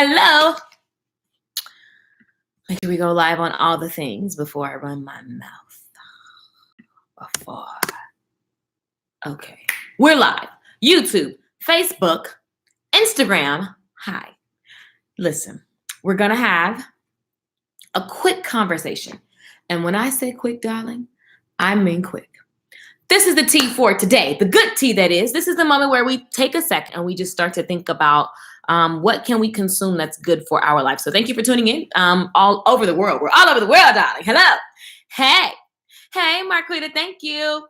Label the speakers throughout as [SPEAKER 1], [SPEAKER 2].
[SPEAKER 1] Hello. Make sure we go live on all the things before I run my mouth. Okay. We're live. YouTube, Facebook, Instagram. Hi. Listen, we're going to have a quick conversation. And when I say quick, darling, I mean quick. This is the tea for today. The good tea, that is. This is the moment where we take a second and we just start to think about what can we consume that's good for our life. So thank you for tuning in all over the world. We're all over the world, darling. Hello. Hey, Marquita, thank you.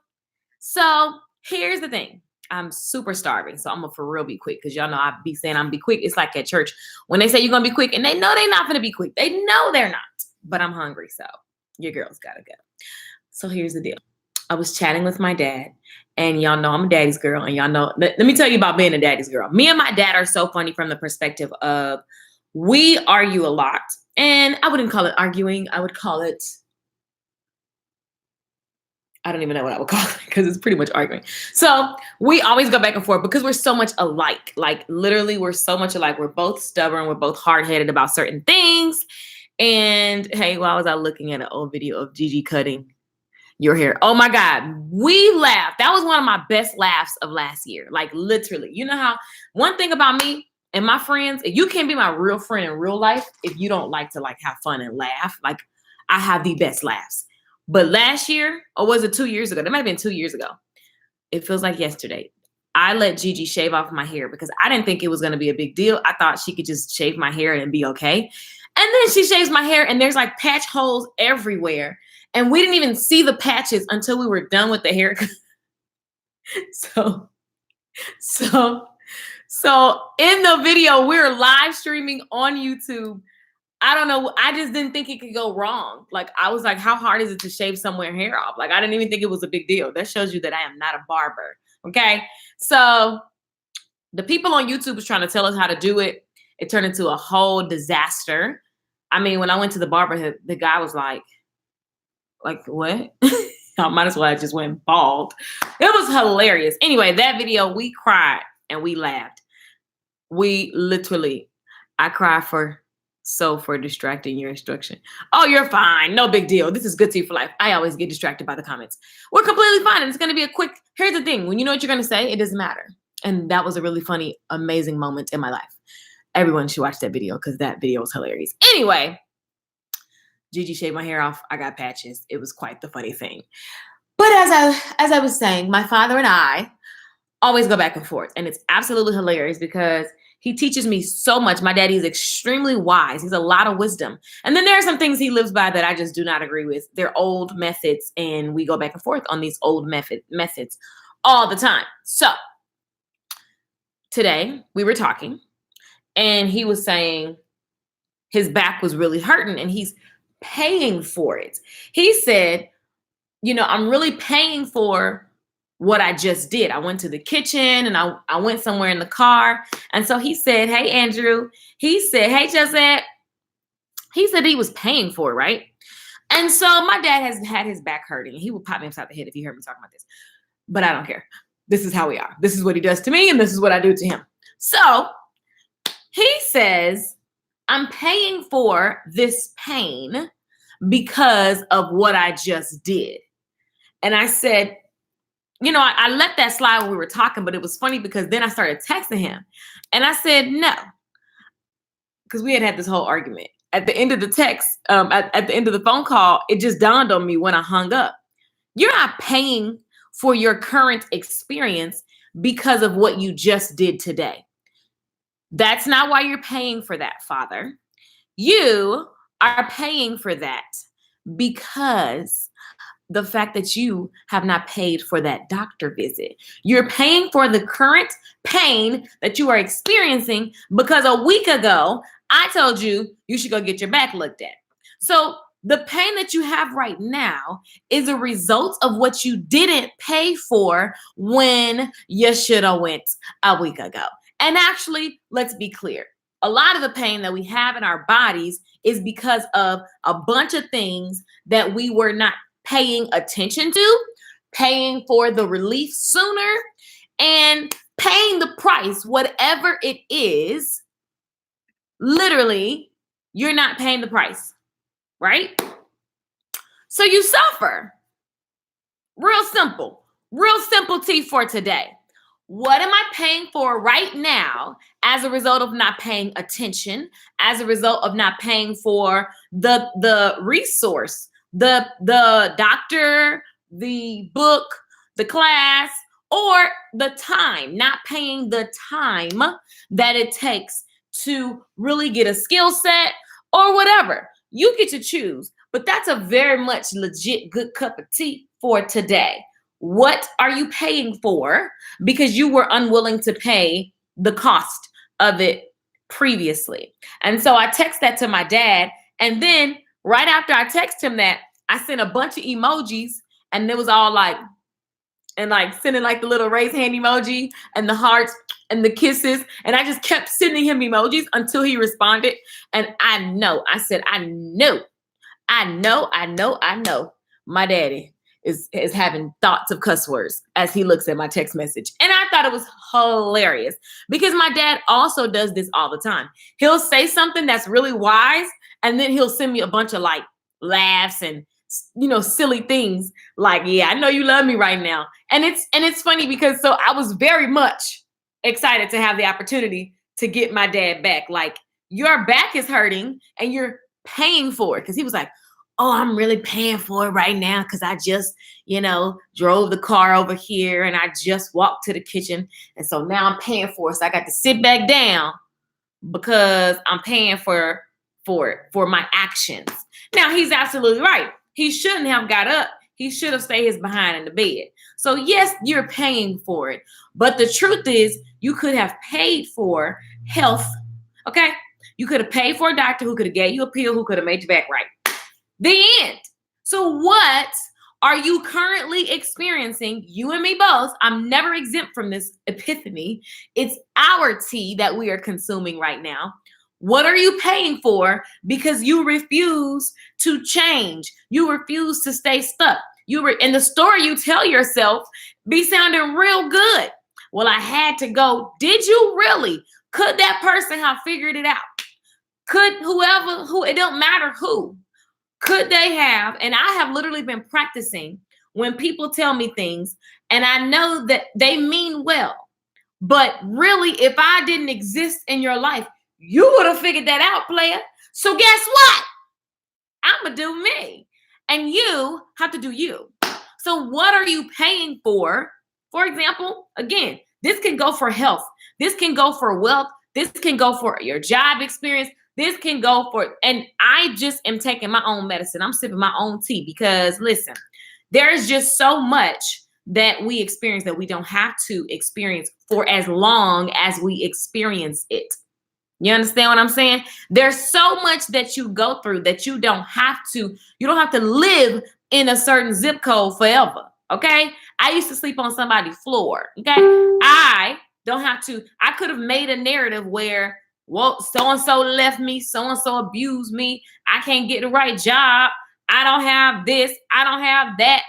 [SPEAKER 1] So here's the thing. I'm super starving, so I'm gonna for real be quick because y'all know I be saying I'm be quick. It's like at church when they say you're gonna be quick and they know they're not gonna be quick. They know they're not, but I'm hungry, so your girl's gotta go. So here's the deal. I was chatting with my dad, and y'all know I'm a daddy's girl, and y'all know, let me tell you about being a daddy's girl. Me and my dad are so funny from the perspective of we argue a lot, and I wouldn't call it arguing. I would call it, I don't even know what I would call it because it's pretty much arguing. So we always go back and forth because we're so much alike. Like literally, we're so much alike. We're both stubborn. We're both hard-headed about certain things. And hey, why was I looking at an old video of Gigi cutting your hair? Oh my God, we laughed. That was one of my best laughs of last year. Like literally, you know how one thing about me and my friends, you can't be my real friend in real life if you don't like to like have fun and laugh. Like I have the best laughs. But last year, or was it 2 years ago? That might have been 2 years ago. It feels like yesterday. I let Gigi shave off my hair because I didn't think it was going to be a big deal. I thought she could just shave my hair and be okay. And then she shaves my hair and there's like patch holes everywhere. And we didn't even see the patches until we were done with the haircut. So in the video, we're live streaming on YouTube. I don't know. I just didn't think it could go wrong. Like, I was like, how hard is it to shave someone's hair off? Like, I didn't even think it was a big deal. That shows you that I am not a barber. Okay. So the people on YouTube was trying to tell us how to do it. It turned into a whole disaster. I mean, when I went to the barber, the guy was like what? I might as well have just went bald. It was hilarious. Anyway, that video, we cried and we laughed. I cried for distracting your instruction. Oh, you're fine. No big deal. This is good tea for life. I always get distracted by the comments. We're completely fine. And it's going to be a quick, here's the thing. When you know what you're going to say, it doesn't matter. And that was a really funny, amazing moment in my life. Everyone should watch that video because that video was hilarious. Anyway, Gigi shaved my hair off. I got patches. It was quite the funny thing. But as I was saying, my father and I always go back and forth. And it's absolutely hilarious because he teaches me so much. My daddy is extremely wise. He's a lot of wisdom. And then there are some things he lives by that I just do not agree with. They're old methods, and we go back and forth on these old methods all the time. So today we were talking, and he was saying his back was really hurting, and he's paying for it. He said, I'm really paying for what I just did. I went to the kitchen and I went somewhere in the car. And so he said, hey, Andrew. He said, hey, Josette. He said he was paying for it, right? And so my dad has had his back hurting. He would pop me upside the head if he heard me talking about this. But I don't care. This is how we are. This is what he does to me, and this is what I do to him. So he says, I'm paying for this pain because of what I just did. And I said, I let that slide when we were talking, but it was funny because then I started texting him. And I said, no. Because we had this whole argument. At the end of the text, at the end of the phone call, it just dawned on me when I hung up. You're not paying for your current experience because of what you just did today. That's not why you're paying for that, Father. You are paying for that because the fact that you have not paid for that doctor visit. You're paying for the current pain that you are experiencing because a week ago, I told you you should go get your back looked at. So the pain that you have right now is a result of what you didn't pay for when you should have went a week ago. And actually, let's be clear. A lot of the pain that we have in our bodies is because of a bunch of things that we were not paying attention to, paying for the relief sooner, and paying the price, whatever it is, literally, you're not paying the price, right? So you suffer. Real simple T for today. What am I paying for right now as a result of not paying attention, as a result of not paying for the resource, the doctor, the book, the class, or the time, not paying the time that it takes to really get a skill set or whatever. You get to choose, but that's a very much legit good cup of tea for today. What are you paying for because you were unwilling to pay the cost of it previously? And so I text that to my dad. And then right after I text him that, I sent a bunch of emojis, and it was all like, and like sending like the little raise hand emoji and the hearts and the kisses. And I just kept sending him emojis until he responded. And I said, I know my daddy is having thoughts of cuss words as he looks at my text message. And I thought it was hilarious because my dad also does this all the time. He'll say something that's really wise, and then he'll send me a bunch of like laughs and silly things like, yeah, I know you love me right now. And it's funny because so I was very much excited to have the opportunity to get my dad back. Like, your back is hurting and you're paying for it. Because he was like, oh, I'm really paying for it right now because I just, drove the car over here and I just walked to the kitchen. And so now I'm paying for it. So I got to sit back down because I'm paying for my actions. Now, he's absolutely right. He shouldn't have got up. He should have stayed his behind in the bed. So yes, you're paying for it. But the truth is, you could have paid for health. Okay? You could have paid for a doctor who could have gave you a pill, who could have made your back right. The end. So what are you currently experiencing? You and me both. I'm never exempt from this epiphany. It's our tea that we are consuming right now. What are you paying for because you refuse to change? You refuse to stay stuck. And the story you tell yourself be sounding real good. Well, I had to go. Did you really? Could that person have figured it out? Could it don't matter who. Could they have? And I have literally been practicing when people tell me things and I know that they mean well. But really, if I didn't exist in your life, you would have figured that out, player. So guess what? I'm going to do me. And you have to do you. So what are you paying for? For example, again, this can go for health. This can go for wealth. This can go for your job experience. This can go for, and I just am taking my own medicine. I'm sipping my own tea because listen, there's just so much that we experience that we don't have to experience for as long as we experience it. You understand what I'm saying? There's so much that you go through that you don't have to live in a certain zip code forever. Okay. I used to sleep on somebody's floor. Okay. I could have made a narrative where, well, so-and-so left me, so-and-so abused me. I can't get the right job. I don't have this. I don't have that.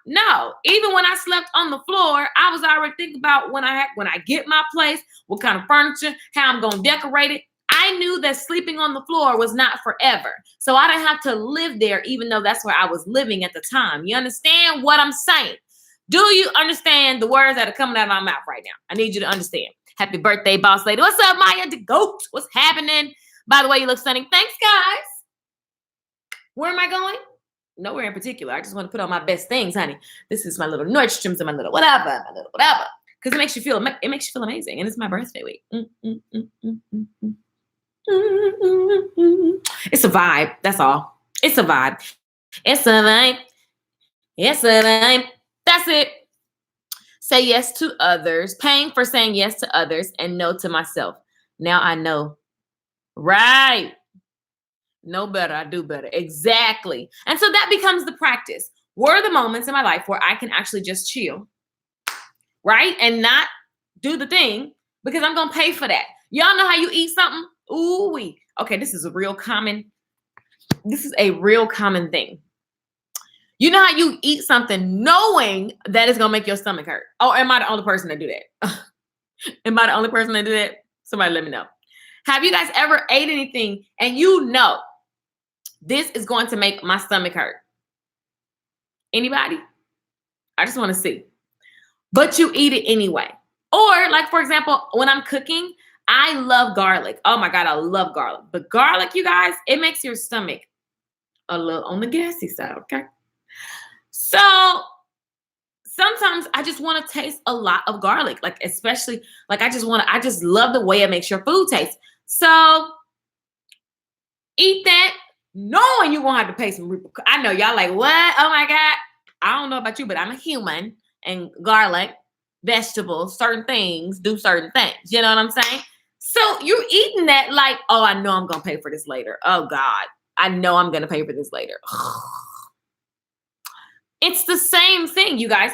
[SPEAKER 1] No, even when I slept on the floor, I was already thinking about when I get my place, what kind of furniture, how I'm going to decorate it. I knew that sleeping on the floor was not forever. So I didn't have to live there, even though that's where I was living at the time. You understand what I'm saying? Do you understand the words that are coming out of my mouth right now? I need you to understand. Happy birthday, boss lady. What's up, Maya the goat? What's happening? By the way, you look stunning. Thanks, guys. Where am I going? Nowhere in particular. I just want to put on my best things, honey. This is my little Nordstrom's and my little whatever. Because it makes you feel amazing. And it's my birthday week. It's a vibe. That's all. It's a vibe. It's a vibe. It's a vibe. That's it. Say yes to others. Paying for saying yes to others and no to myself. Now I know. Right. Know better. I do better. Exactly. And so that becomes the practice. Where are the moments in my life where I can actually just chill, right? And not do the thing because I'm going to pay for that. Y'all know how you eat something? Ooh-wee. Okay, this is a real common thing. You know how you eat something knowing that it's going to make your stomach hurt? Oh, am I the only person that do that? Am I the only person that do that? Somebody let me know. Have you guys ever ate anything and you know this is going to make my stomach hurt? Anybody? I just want to see. But you eat it anyway. Or like, for example, when I'm cooking, I love garlic. Oh my God, I love garlic. But garlic, you guys, it makes your stomach a little on the gassy side, okay? So sometimes I just want to taste a lot of garlic, like especially, like I just love the way it makes your food taste. So eat that knowing you're going to have to pay some repercussions. I know y'all like, what? Oh my God. I don't know about you, but I'm a human, and garlic, vegetables, certain things do certain things. You know what I'm saying? So you're eating that like, oh, I know I'm going to pay for this later. Oh God, I know I'm going to pay for this later. It's the same thing, you guys.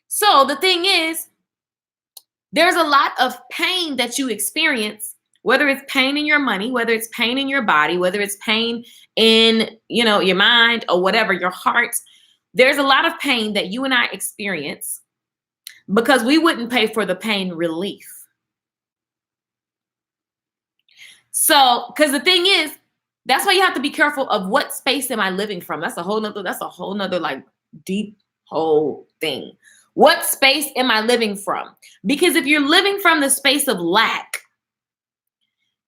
[SPEAKER 1] So the thing is, there's a lot of pain that you experience, whether it's pain in your money, whether it's pain in your body, whether it's pain in, your mind or whatever, your heart. There's a lot of pain that you and I experience because we wouldn't pay for the pain relief. So, because the thing is, that's why you have to be careful of what space am I living from. That's a whole nother like deep whole thing. What space am I living from? Because if you're living from the space of lack,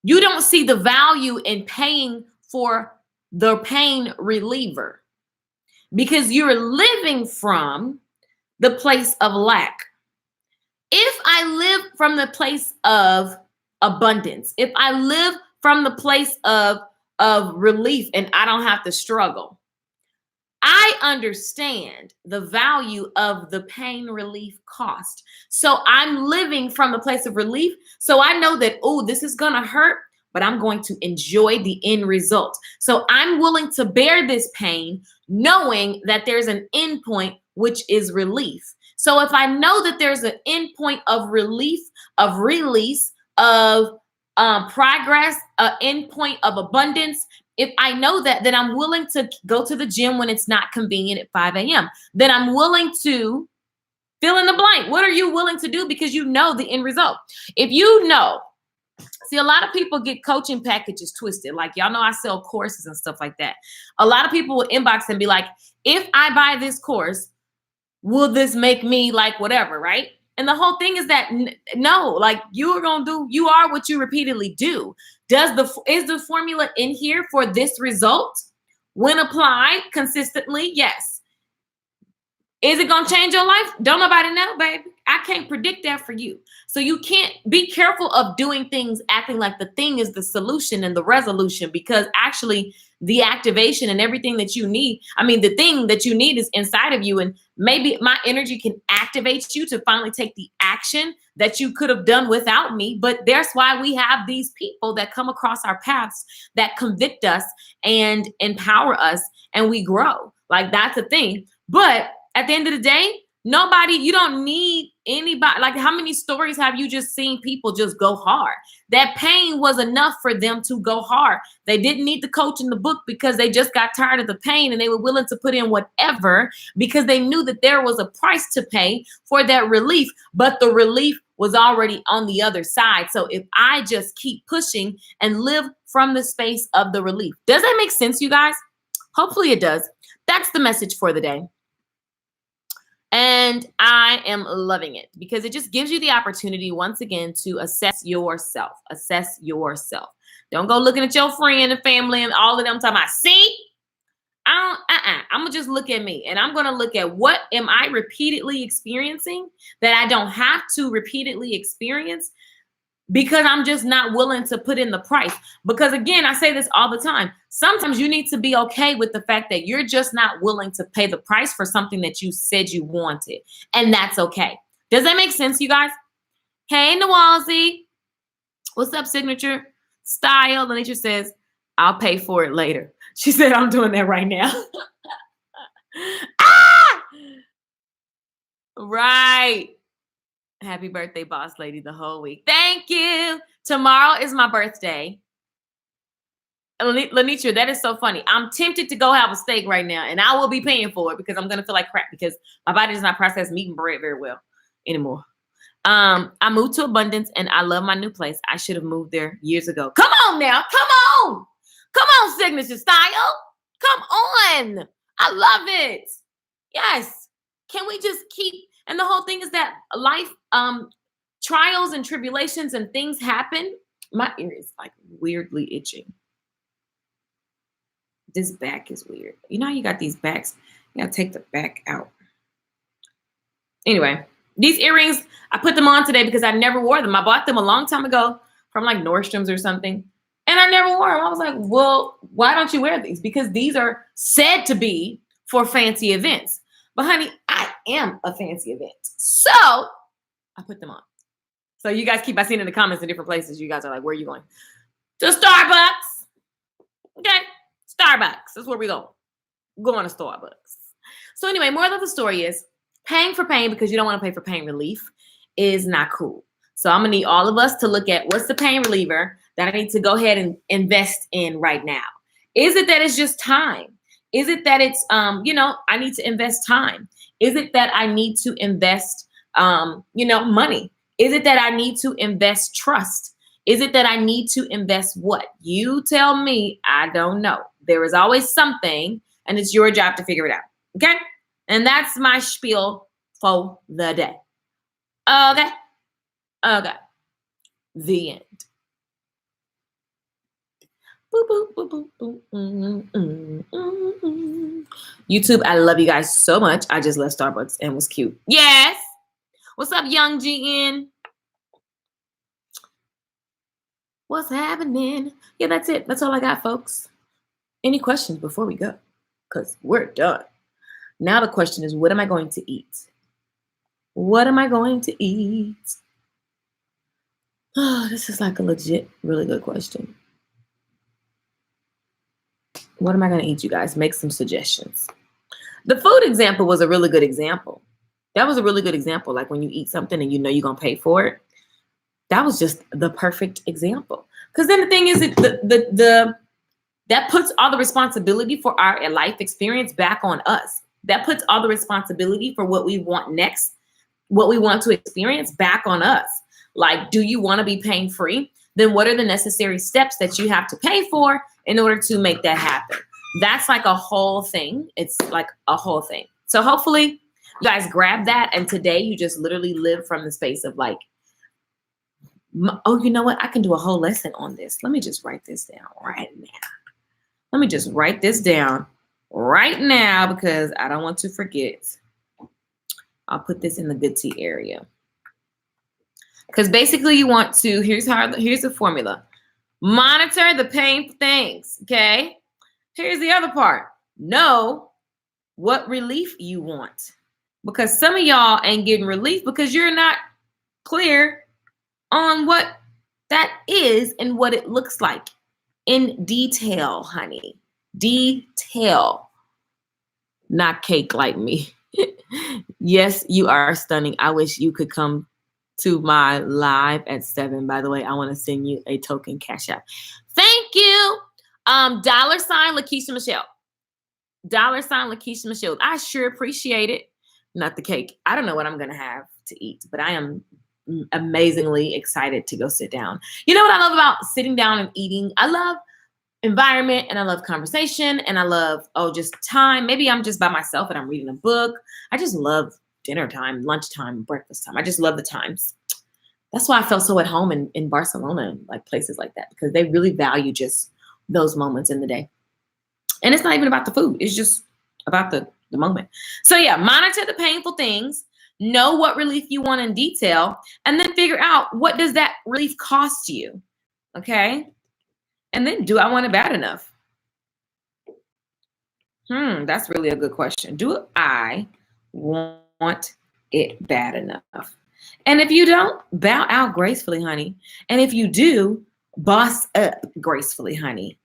[SPEAKER 1] you don't see the value in paying for the pain reliever because you're living from the place of lack. If I live from the place of abundance, if I live from the place of relief and I don't have to struggle, I understand the value of the pain relief cost. So I'm living from the place of relief. So I know that, oh, this is going to hurt, but I'm going to enjoy the end result. So I'm willing to bear this pain, knowing that there's an end point, which is relief. So if I know that there's an end point of relief, of release, of progress, an end point of abundance, if I know that, then I'm willing to go to the gym when it's not convenient at 5 a.m. Then I'm willing to fill in the blank. What are you willing to do? Because you know the end result. If you know, see, a lot of people get coaching packages twisted. Like, y'all know I sell courses and stuff like that. A lot of people will inbox and be like, if I buy this course, will this make me like whatever, right? And the whole thing is that no, like you are what you repeatedly do. Is the formula in here for this result when applied consistently? Yes. Is it going to change your life? Don't nobody know, baby. I can't predict that for you. So you can't be careful of doing things, acting like the thing is the solution and the resolution, because actually the activation and everything that you need, the thing that you need is inside of you. And maybe my energy can activate you to finally take the action that you could have done without me. But that's why we have these people that come across our paths that convict us and empower us, and we grow. Like, that's the thing. But at the end of the day, you don't need anybody. Like, how many stories have you just seen people just go hard? That pain was enough for them to go hard. They didn't need the coach in the book because they just got tired of the pain and they were willing to put in whatever because they knew that there was a price to pay for that relief, but the relief was already on the other side. So if I just keep pushing and live from the space of the relief, does that make sense, you guys? Hopefully it does. That's the message for the day. And I am loving it because it just gives you the opportunity once again to assess yourself. Assess yourself. Don't go looking at your friend and family and all of them talking about, see, I'm going to just look at me, and I'm going to look at what am I repeatedly experiencing that I don't have to repeatedly experience because I'm just not willing to put in the price. Because again, I say this all the time. Sometimes you need to be okay with the fact that you're just not willing to pay the price for something that you said you wanted. And that's okay. Does that make sense, you guys? Hey, Nawalzi. What's up, Signature Style? Lanisha says, I'll pay for it later. She said, I'm doing that right now. Right. Happy birthday, boss lady, the whole week. Thank you. Tomorrow is my birthday. Lenitra, that is so funny. I'm tempted to go have a steak right now, and I will be paying for it because I'm going to feel like crap because my body does not process meat and bread very well anymore. I moved to abundance and I love my new place. I should have moved there years ago. Come on now. Come on. Come on, signature style. Come on. I love it. Yes. Can we just keep, and the whole thing is that life, trials and tribulations and things happen. My ear is like weirdly itching. This back is weird. You know how you got these backs? You gotta take the back out. Anyway, these earrings, I put them on today because I never wore them. I bought them a long time ago from like Nordstrom's or something. And I never wore them. I was like, well, why don't you wear these? Because these are said to be for fancy events. But honey, I am a fancy event. So I put them on. So you guys keep, I seen in the comments in different places, you guys are like, where are you going? To Starbucks. Okay. Starbucks. That's where we go. Going to Starbucks. So anyway, moral of the story is paying for pain because you don't want to pay for pain relief is not cool. So I'm going to need all of us to look at what's the pain reliever that I need to go ahead and invest in right now. Is it that it's just time? Is it that it's, I need to invest time? Is it that I need to invest, money? Is it that I need to invest trust? Is it that I need to invest what? You tell me. I don't know. There is always something, and it's your job to figure it out. Okay? And that's my spiel for the day. Okay? Okay. The end. Boop, boop, boop, boop, boop. YouTube, I love you guys so much. I just left Starbucks and was cute. Yes. What's up, young GN? What's happening? Yeah, that's it. That's all I got, folks. Any questions before we go? Because we're done. Now the question is, what am I going to eat? What am I going to eat? Oh, this is like a legit, really good question. What am I going to eat, you guys? Make some suggestions. The food example was a really good example. That was a really good example. Like when you eat something and you know you're going to pay for it. That was just the perfect example. Because then the thing is, that puts all the responsibility for our life experience back on us. That puts all the responsibility for what we want next, what we want to experience back on us. Like, do you want to be pain free? Then what are the necessary steps that you have to pay for in order to make that happen? That's like a whole thing. It's like a whole thing. So hopefully you guys grab that. And today you just literally live from the space of like, oh, you know what? I can do a whole lesson on this. Let me just write this down right now. Let me just write this down right now because I don't want to forget. I'll put this in the good tea area. Because basically you want to, here's the formula. Monitor the painful things, okay? Here's the other part. Know what relief you want. Because some of y'all ain't getting relief because you're not clear on what that is and what it looks like in detail, honey. Detail. Not cake like me. Yes, you are stunning. I wish you could come to my live at 7. By the way, I want to send you a token cash app. Thank you. $, Lakeisha Michelle. $, Lakeisha Michelle. I sure appreciate it. Not the cake. I don't know what I'm going to have to eat, but I am amazingly excited to go sit down. You know what I love about sitting down and eating? I love environment and I love conversation and I love, just time. Maybe I'm just by myself and I'm reading a book. I just love dinner time, lunchtime, breakfast time. I just love the times. That's why I felt so at home in Barcelona and like places like that, because they really value just those moments in the day. And it's not even about the food. It's just about the moment. So yeah, monitor the painful things, know what relief you want in detail, and then figure out what does that relief cost you, okay? And then do I want it bad enough? That's really a good question. Do I want it bad enough? And if you don't, bow out gracefully, honey. And if you do, boss up gracefully, honey.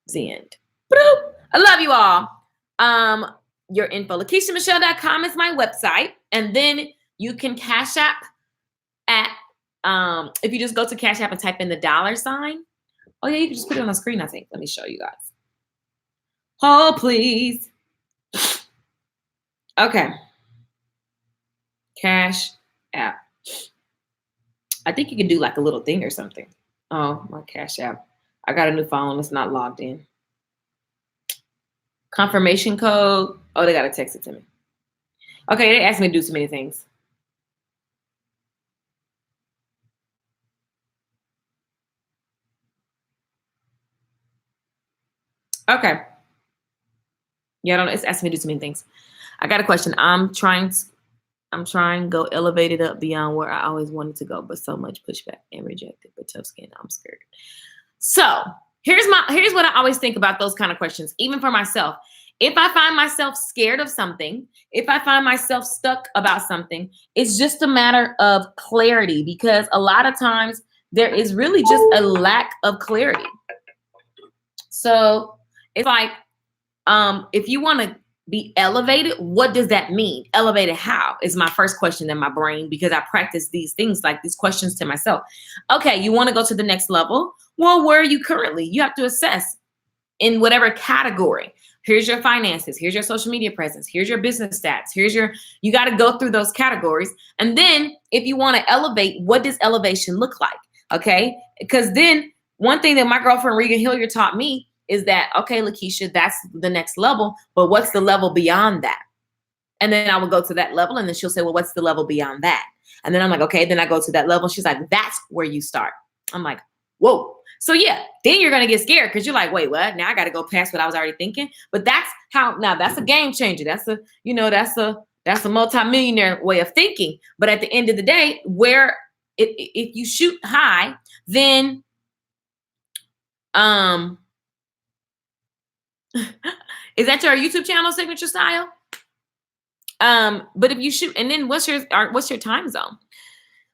[SPEAKER 1] The end. Boop. I love you all. Your info, LakeishaMichelle.com is my website. And then you can Cash App at, if you just go to Cash App and type in the $. Oh, yeah, you can just put it on the screen, I think. Let me show you guys. Oh, please. Okay. Cash App. I think you can do like a little thing or something. Oh, my Cash App. I got a new phone. It's not logged in. Confirmation code. Oh, they got to text it to me. Okay, they asked me to do so many things. Okay. Yeah, it's asking me to do so many things. I got a question. I'm trying to go elevated up beyond where I always wanted to go, but so much pushback and rejected, but tough skin. I'm scared. So here's what I always think about those kind of questions, even for myself. If I find myself scared of something, if I find myself stuck about something, it's just a matter of clarity, because a lot of times there is really just a lack of clarity. So it's like, if you want to be elevated, what does that mean? Elevated how is my first question in my brain, because I practice these things, like these questions to myself. Okay, you want to go to the next level? Well, where are you currently? You have to assess in whatever category. Here's your finances. Here's your social media presence. Here's your business stats. You got to go through those categories. And then if you want to elevate, what does elevation look like? Okay. Because then one thing that my girlfriend Regan Hilliard taught me is that, okay, Lakeisha, that's the next level, but what's the level beyond that? And then I will go to that level, and then she'll say, well, what's the level beyond that? And then I'm like, okay, then I go to that level. She's like, that's where you start. I'm like, whoa. So yeah, then you're going to get scared because you're like, wait, what? Now I got to go past what I was already thinking. But that's a game changer. That's a multimillionaire way of thinking. But at the end of the day, if you shoot high, then, is that your YouTube channel, Signature Style? But if you shoot, and then what's your time zone?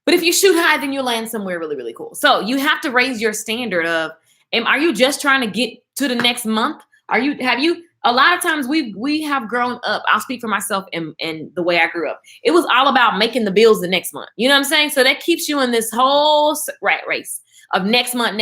[SPEAKER 1] But if you shoot high, then you'll land somewhere really, really cool. So you have to raise your standard of, are you just trying to get to the next month? A lot of times we have grown up, I'll speak for myself and the way I grew up. It was all about making the bills the next month. You know what I'm saying? So that keeps you in this whole rat race of next month.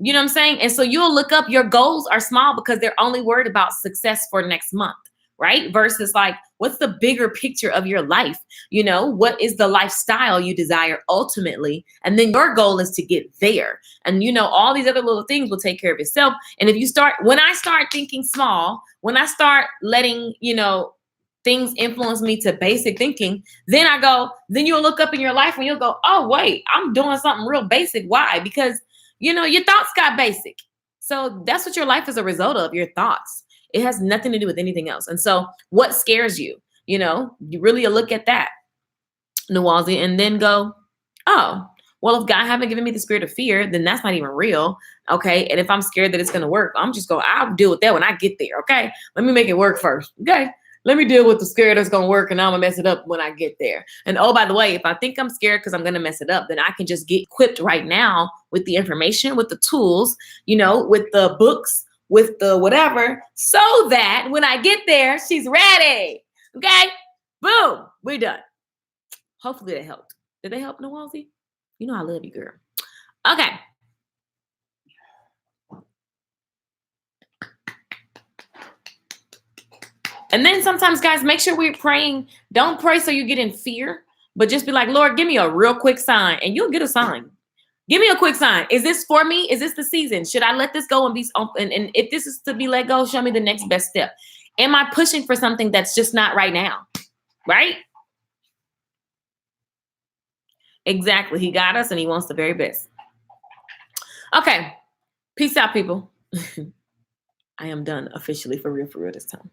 [SPEAKER 1] You know what I'm saying? And so you'll look up, your goals are small because they're only worried about success for next month, right? Versus like, what's the bigger picture of your life? You know, what is the lifestyle you desire ultimately? And then your goal is to get there. And all these other little things will take care of itself. And when I start thinking small, when I start letting, things influence me to basic thinking, then you'll look up in your life and you'll go, oh, wait, I'm doing something real basic. Why? Because your thoughts got basic. So that's what your life is a result of, your thoughts. It has nothing to do with anything else. And so what scares you? You really look at that, Nuwazi, and then go, oh, well, if God haven't given me the spirit of fear, then that's not even real. Okay. And if I'm scared that it's going to work, I'll deal with that when I get there. Okay. Let me make it work first. Okay. Let me deal with the scare that's going to work, and I'm going to mess it up when I get there. And oh, by the way, if I think I'm scared because I'm going to mess it up, then I can just get equipped right now with the information, with the tools, with the books, with the whatever, so that when I get there, she's ready. Okay? Boom. We're done. Hopefully that helped. Did they help, Nuwazi? I love you, girl. Okay. And then sometimes, guys, make sure we're praying. Don't pray so you get in fear, but just be like, Lord, give me a real quick sign, and you'll get a sign. Give me a quick sign. Is this for me? Is this the season? Should I let this go and be open? And if this is to be let go, show me the next best step. Am I pushing for something that's just not right now? Right? Exactly. He got us and he wants the very best. Okay. Peace out, people. I am done officially for real this time.